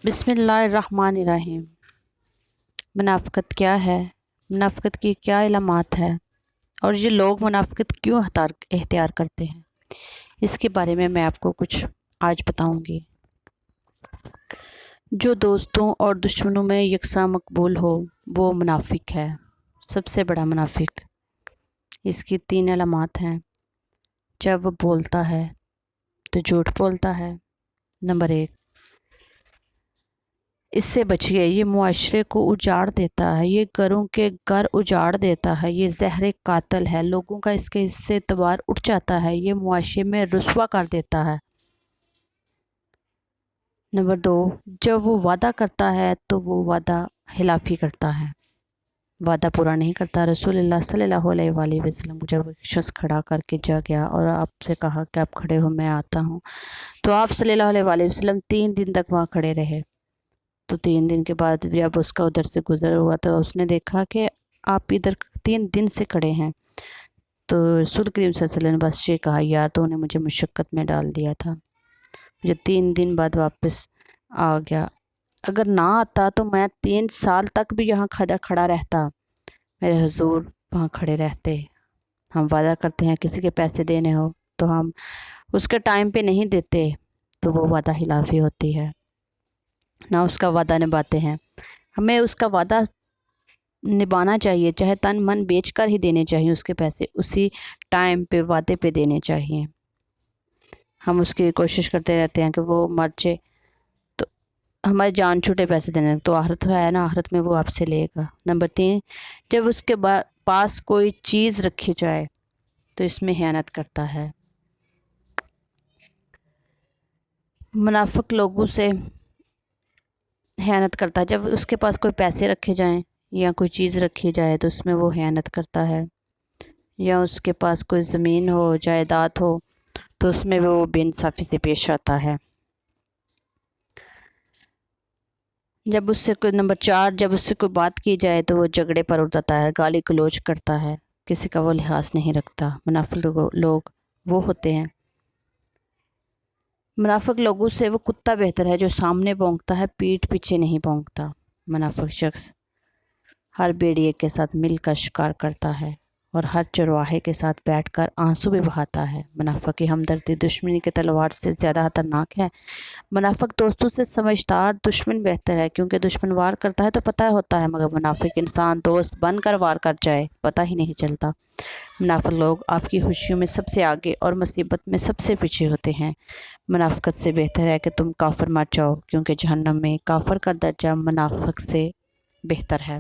بسم اللہ الرحمن الرحیم۔ منافقت کیا ہے؟ منافقت کی کیا علامات ہے اور یہ لوگ منافقت کیوں اختیار کرتے ہیں، اس کے بارے میں آپ کو کچھ آج بتاؤں گی۔ جو دوستوں اور دشمنوں میں یکساں مقبول ہو وہ منافق ہے، سب سے بڑا منافق۔ اس کی 3 علامات ہیں۔ جب وہ بولتا ہے تو جھوٹ بولتا ہے۔ نمبر 1، اس سے بچیے، یہ معاشرے کو اجاڑ دیتا ہے، یہ گھروں کے گھر اجاڑ دیتا ہے، یہ زہر قاتل ہے، لوگوں کا اس سے اعتبار اٹھ جاتا ہے، یہ معاشرے میں رسوا کر دیتا ہے۔ نمبر 2، جب وہ وعدہ کرتا ہے تو وہ وعدہ خلافی کرتا ہے، وعدہ پورا نہیں کرتا۔ رسول اللہ صلی اللہ علیہ وآلہ وسلم جب شخص کھڑا کر کے جا گیا اور آپ سے کہا کہ آپ کھڑے ہو میں آتا ہوں، تو آپ صلی اللہ علیہ وآلہ وسلم 3 دن تک وہاں کھڑے رہے۔ تو 3 دن کے بعد جب اس کا ادھر سے گزر ہوا تو اس نے دیکھا کہ آپ ادھر 3 دن سے کھڑے ہیں، تو رسول کریم صلی اللہ علیہ وسلم نے بس یہ کہا، یار تو نے مجھے مشقت میں ڈال دیا تھا، جو 3 دن بعد واپس آ گیا۔ اگر نہ آتا تو میں 3 سال تک بھی یہاں کھڑا رہتا، میرے حضور وہاں کھڑے رہتے۔ ہم وعدہ کرتے ہیں کسی کے پیسے دینے ہو تو ہم اس کے ٹائم پہ نہیں دیتے، تو وہ وعدہ خلافی ہوتی ہے، نہ اس کا وعدہ نبھاتے ہیں۔ ہمیں اس کا وعدہ نبھانا چاہیے، چاہے تن من بیچ کر ہی دینے چاہیے، اس کے پیسے اسی ٹائم پہ وعدے پہ دینے چاہیے۔ ہم اس کی کوشش کرتے رہتے ہیں کہ وہ مر جائے تو ہمارے جان چھوٹے پیسے دینے، تو آخرت ہے نا، آخرت میں وہ آپ سے لے گا۔ نمبر 3، جب اس کے پاس کوئی چیز رکھی جائے تو اس میں خیانت کرتا ہے۔ منافق لوگوں سے خیانت کرتا ہے، جب اس کے پاس کوئی پیسے رکھے جائیں یا کوئی چیز رکھی جائے تو اس میں وہ خیانت کرتا ہے، یا اس کے پاس کوئی زمین ہو، جائیداد ہو، تو اس میں وہ بے انصافی سے پیش آتا ہے۔ جب اس سے نمبر 4، جب اس سے کوئی بات کی جائے تو وہ جھگڑے پر اڑ جاتا ہے، گالی گلوچ کرتا ہے، کسی کا وہ لحاظ نہیں رکھتا۔ منافق لوگ وہ ہوتے ہیں، منافق لوگوں سے وہ کتا بہتر ہے جو سامنے بھونکتا ہے، پیٹھ پیچھے نہیں بھونکتا۔ منافق شخص ہر بھیڑیے کے ساتھ مل کر شکار کرتا ہے اور ہر چرواہے کے ساتھ بیٹھ کر آنسو بھی بہاتا ہے۔ منافق کی ہمدردی دشمنی کی تلوار سے زیادہ خطرناک ہے۔ منافق دوستوں سے سمجھدار دشمن بہتر ہے، کیونکہ دشمن وار کرتا ہے تو پتہ ہوتا ہے، مگر منافق انسان دوست بن کر وار کر جائے پتہ ہی نہیں چلتا۔ منافق لوگ آپ کی خوشیوں میں سب سے آگے اور مصیبت میں سب سے پیچھے ہوتے ہیں۔ منافقت سے بہتر ہے کہ تم کافر مر جاؤ، کیونکہ جہنم میں کافر کا درجہ منافق سے بہتر ہے۔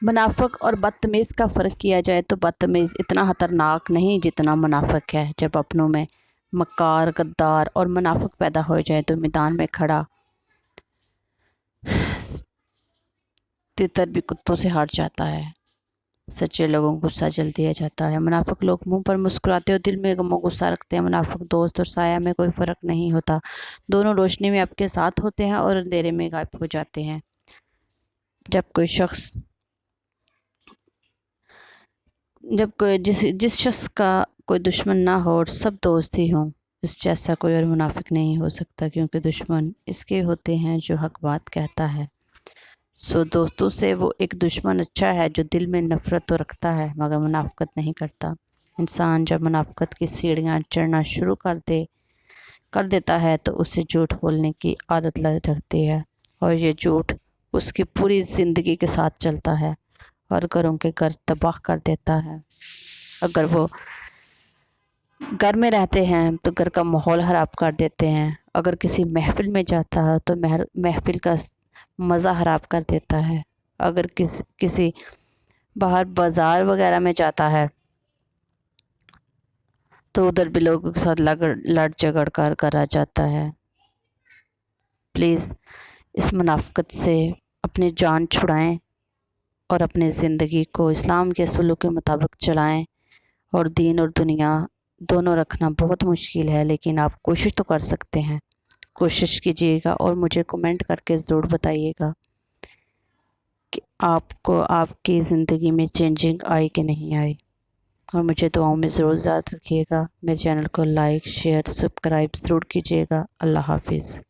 منافق اور بدتمیز کا فرق کیا جائے تو بدتمیز اتنا خطرناک نہیں جتنا منافق ہے۔ جب اپنوں میں مکار، غدار اور منافق پیدا ہو جائے تو میدان میں کھڑا تتر بھی کتوں سے ہار جاتا ہے، سچے لوگوں کو غصہ جلدی آ جاتا ہے۔ منافق لوگ منہ پر مسکراتے اور دل میں غم و غصہ رکھتے ہیں۔ منافق دوست اور سایہ میں کوئی فرق نہیں ہوتا، دونوں روشنی میں آپ کے ساتھ ہوتے ہیں اور اندھیرے میں غائب ہو جاتے ہیں۔ جس شخص کا کوئی دشمن نہ ہو اور سب دوست ہی ہوں، اس جیسا کوئی اور منافق نہیں ہو سکتا، کیونکہ دشمن اس کے ہوتے ہیں جو حق بات کہتا ہے۔ دوستوں سے وہ ایک دشمن اچھا ہے جو دل میں نفرت تو رکھتا ہے مگر منافقت نہیں کرتا۔ انسان جب منافقت کی سیڑھیاں چڑھنا شروع کر دیتا ہے تو اسے جھوٹ بولنے کی عادت لگ جاتی ہے، اور یہ جھوٹ اس کی پوری زندگی کے ساتھ چلتا ہے اور گھروں کے گھر تباہ کر دیتا ہے۔ اگر وہ گھر میں رہتے ہیں تو گھر کا ماحول خراب کر دیتے ہیں، اگر کسی محفل میں جاتا ہے تو محفل کا مزہ خراب کر دیتا ہے، اگر کسی باہر بازار وغیرہ میں جاتا ہے تو ادھر بھی لوگوں کے ساتھ لڑ جھگڑ کر آ جاتا ہے۔ پلیز اس منافقت سے اپنی جان چھڑائیں اور اپنی زندگی کو اسلام کے اصولوں کے مطابق چلائیں، اور دین اور دنیا دونوں رکھنا بہت مشکل ہے، لیکن آپ کوشش تو کر سکتے ہیں۔ کوشش کیجیے گا اور مجھے کمنٹ کر کے ضرور بتائیے گا کہ آپ کو آپ کی زندگی میں چینجنگ آئی کہ نہیں آئی۔ اور مجھے دعاؤں میں ضرور یاد رکھیے گا۔ میرے چینل کو لائک شیئر سبسکرائب ضرور کیجیے گا۔ اللہ حافظ۔